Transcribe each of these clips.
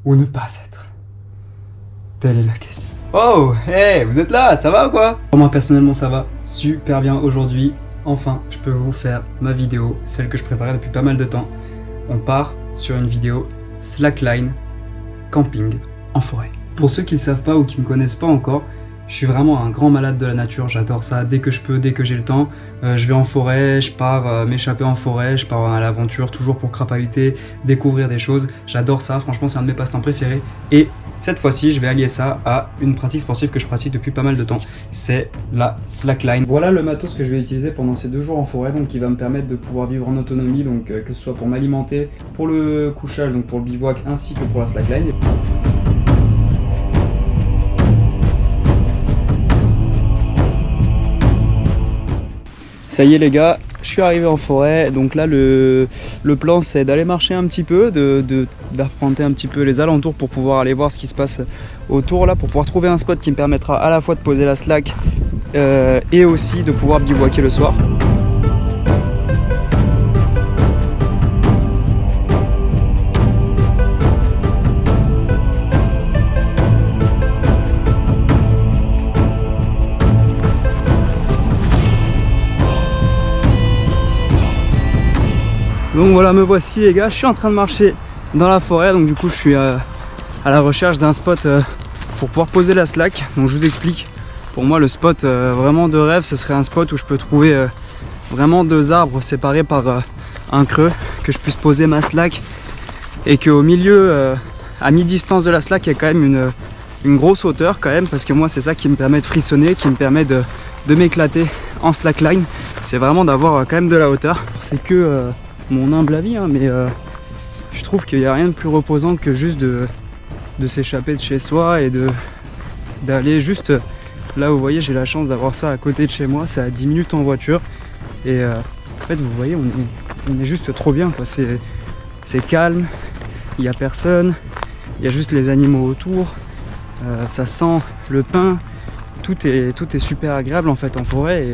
ou ne pas être? Telle est la question. Oh, hey, vous êtes là, ça va ou quoi? Pour moi personnellement ça va super bien aujourd'hui. Enfin, je peux vous faire ma vidéo, celle que je préparais depuis pas mal de temps. On part sur une vidéo slackline camping en forêt. Pour ceux qui ne le savent pas ou qui ne me connaissent pas encore, je suis vraiment un grand malade de la nature, j'adore ça. Dès que je peux, dès que j'ai le temps, je vais en forêt, je pars m'échapper en forêt, je pars à l'aventure toujours pour crapahuter, découvrir des choses. J'adore ça, franchement c'est un de mes passe-temps préférés. Et cette fois-ci, je vais allier ça à une pratique sportive que je pratique depuis pas mal de temps, c'est la slackline. Voilà le matos que je vais utiliser pendant ces 2 jours en forêt, donc qui va me permettre de pouvoir vivre en autonomie, donc que ce soit pour m'alimenter, pour le couchage, donc pour le bivouac, ainsi que pour la slackline. Ça y est les gars, je suis arrivé en forêt, donc là le plan c'est d'aller marcher un petit peu, d'arpenter un petit peu les alentours pour pouvoir aller voir ce qui se passe autour là, pour pouvoir trouver un spot qui me permettra à la fois de poser la slack et aussi de pouvoir bivouaquer le soir. Donc voilà, me voici les gars, je suis en train de marcher dans la forêt, donc du coup je suis à la recherche d'un spot pour pouvoir poser la slack. Donc je vous explique, pour moi le spot vraiment de rêve, ce serait un spot où je peux trouver vraiment 2 arbres séparés par un creux, que je puisse poser ma slack et qu'au milieu, à mi-distance de la slack, il y a quand même une grosse hauteur quand même, parce que moi c'est ça qui me permet de frissonner, qui me permet de m'éclater en slackline. C'est vraiment d'avoir quand même de la hauteur. C'est que mon humble avis, hein, mais je trouve qu'il n'y a rien de plus reposant que juste de s'échapper de chez soi et d'aller juste là où vous voyez, j'ai la chance d'avoir ça à côté de chez moi, c'est à 10 minutes en voiture et en fait vous voyez on est juste trop bien quoi. C'est calme, il n'y a personne, il y a juste les animaux autour, ça sent le pin, tout est super agréable en fait en forêt et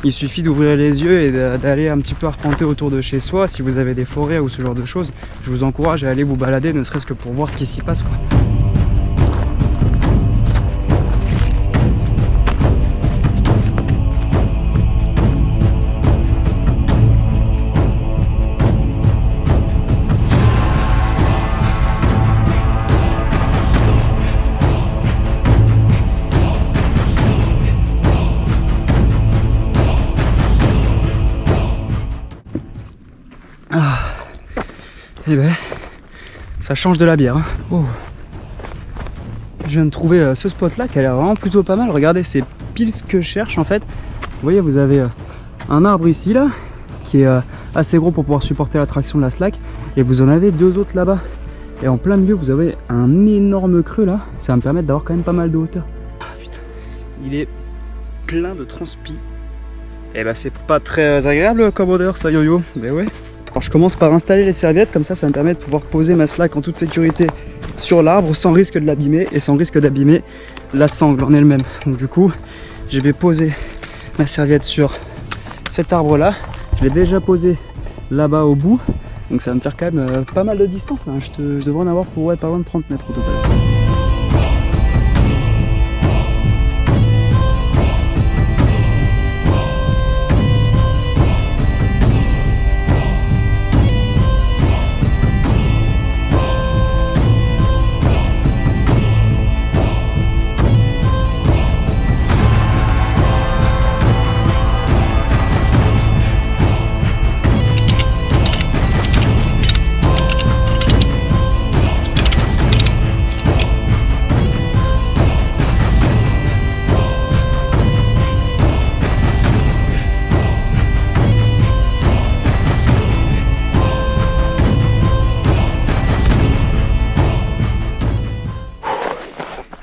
il suffit d'ouvrir les yeux et d'aller un petit peu arpenter autour de chez soi. Si vous avez des forêts ou ce genre de choses, je vous encourage à aller vous balader, ne serait-ce que pour voir ce qui s'y passe quoi. Et ben, ça change de la bière. Hein. Oh. Je viens de trouver ce spot là qui a l'air vraiment plutôt pas mal. Regardez, c'est pile ce que je cherche en fait. Vous voyez, vous avez un arbre ici là qui est assez gros pour pouvoir supporter la traction de la slack. Et vous en avez 2 autres là-bas. Et en plein milieu, vous avez un énorme creux là. Ça va me permettre d'avoir quand même pas mal de hauteur. Ah putain, il est plein de transpi. Et ben, c'est pas très agréable comme odeur ça, yo-yo. Mais ouais. Alors je commence par installer les serviettes, comme ça me permet de pouvoir poser ma slack en toute sécurité sur l'arbre sans risque de l'abîmer et sans risque d'abîmer la sangle en elle-même. Donc du coup, je vais poser ma serviette sur cet arbre là. Je l'ai déjà posé là-bas au bout, donc ça va me faire quand même pas mal de distance là. Je devrais en avoir pour pas loin de 30 mètres au total.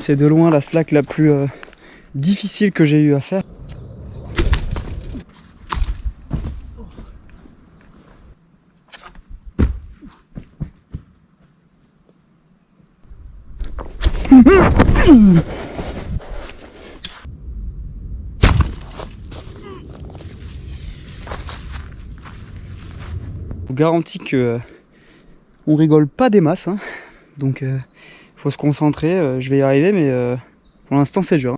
C'est de loin la slack la plus difficile que j'ai eu à faire. Je vous garantis que on rigole pas des masses, hein. Donc faut se concentrer, je vais y arriver, mais pour l'instant c'est dur.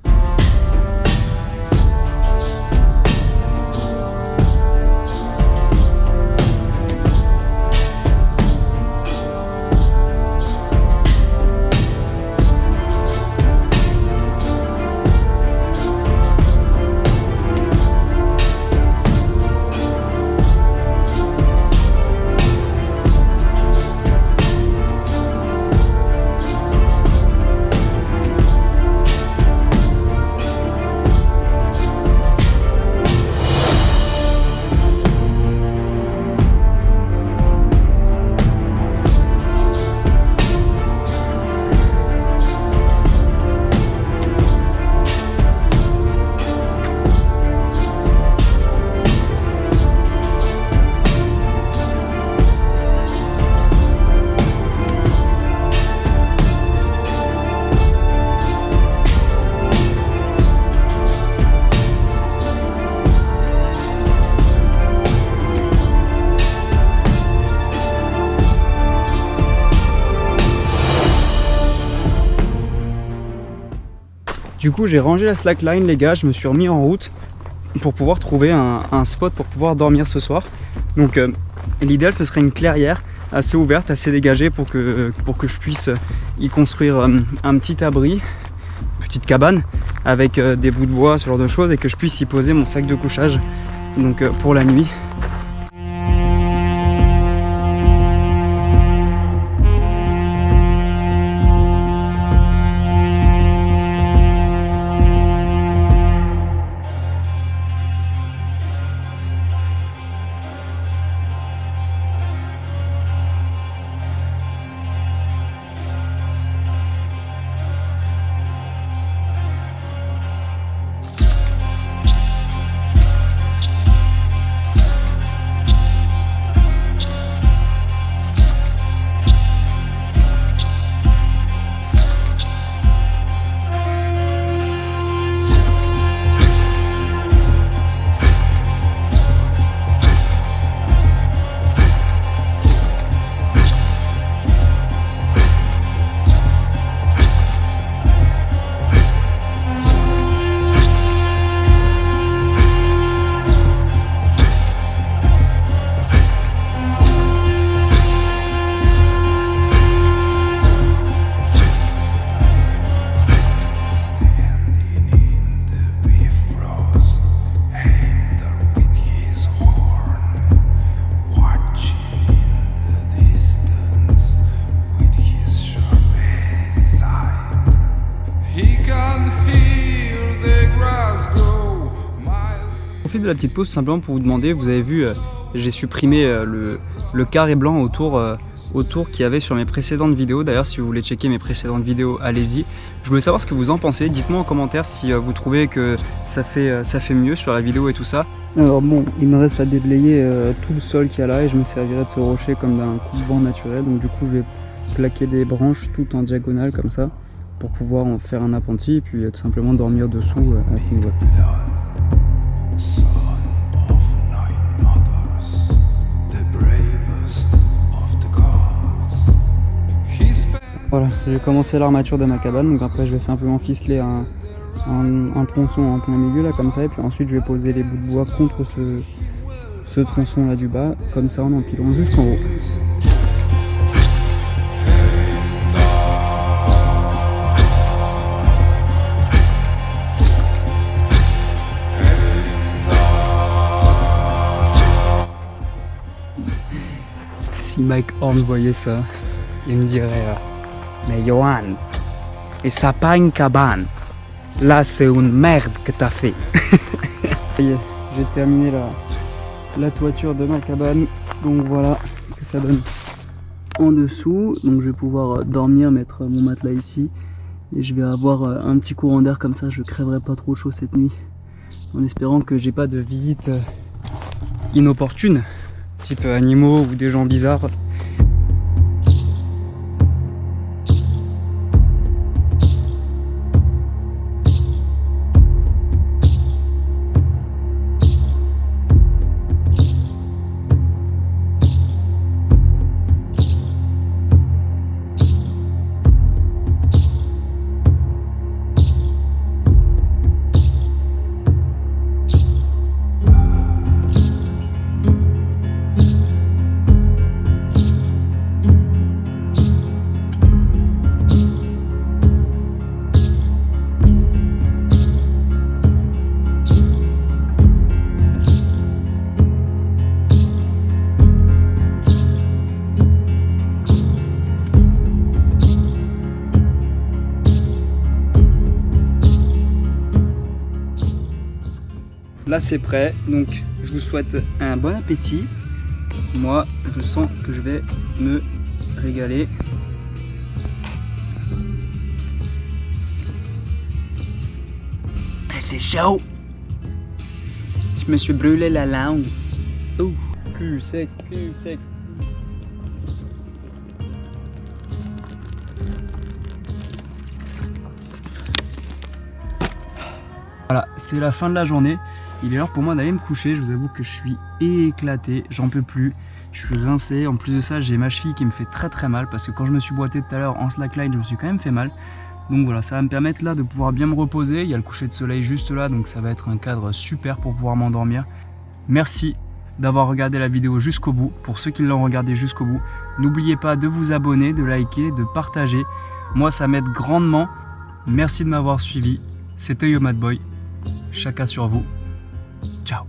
Du coup j'ai rangé la slackline les gars, je me suis remis en route pour pouvoir trouver un spot pour pouvoir dormir ce soir. Donc l'idéal ce serait une clairière assez ouverte, assez dégagée pour que je puisse y construire un petit abri, petite cabane avec des bouts de bois, ce genre de choses, et que je puisse y poser mon sac de couchage donc pour la nuit. De la petite pause tout simplement pour vous demander, vous avez vu j'ai supprimé le carré blanc autour qu'il y avait sur mes précédentes vidéos. D'ailleurs si vous voulez checker mes précédentes vidéos, allez-y. Je voulais savoir ce que vous en pensez, dites-moi en commentaire si vous trouvez que ça fait mieux sur la vidéo et tout ça. Alors bon, il me reste à déblayer tout le sol qu'il y a là et je me servirai de ce rocher comme d'un coupe-vent naturel. Donc du coup je vais plaquer des branches tout en diagonale comme ça pour pouvoir en faire un appentis et puis tout simplement dormir dessous à ce niveau. Voilà, j'ai commencé l'armature de ma cabane, donc après je vais simplement ficeler un tronçon en plein milieu là comme ça, et puis ensuite je vais poser les bouts de bois contre ce tronçon là du bas, comme ça en empilant jusqu'en haut. Si Mike Horn voyait ça, il me dirait mais Johan, et ça pas une cabane, là c'est une merde que t'as fait. Ça y est, j'ai terminé la toiture de ma cabane, donc voilà ce que ça donne en dessous. Donc je vais pouvoir dormir, mettre mon matelas ici, et je vais avoir un petit courant d'air comme ça, je crèverai pas trop chaud cette nuit, en espérant que j'ai pas de visite inopportune, type animaux ou des gens bizarres. Là c'est prêt, donc je vous souhaite un bon appétit. Moi je sens que je vais me régaler. C'est chaud. Je me suis brûlé la langue. Oh, cul sec, cul sec. Voilà, c'est la fin de la journée. Il est l'heure pour moi d'aller me coucher. Je vous avoue que je suis éclaté, j'en peux plus. Je suis rincé. En plus de ça, j'ai ma cheville qui me fait très mal parce que quand je me suis boité tout à l'heure en slackline, je me suis quand même fait mal. Donc voilà, ça va me permettre là de pouvoir bien me reposer. Il y a le coucher de soleil juste là, donc ça va être un cadre super pour pouvoir m'endormir. Merci d'avoir regardé la vidéo jusqu'au bout. Pour ceux qui l'ont regardé jusqu'au bout, n'oubliez pas de vous abonner, de liker, de partager. Moi, ça m'aide grandement. Merci de m'avoir suivi. C'était Yo Mad Boy. Chacun sur vous. Ciao.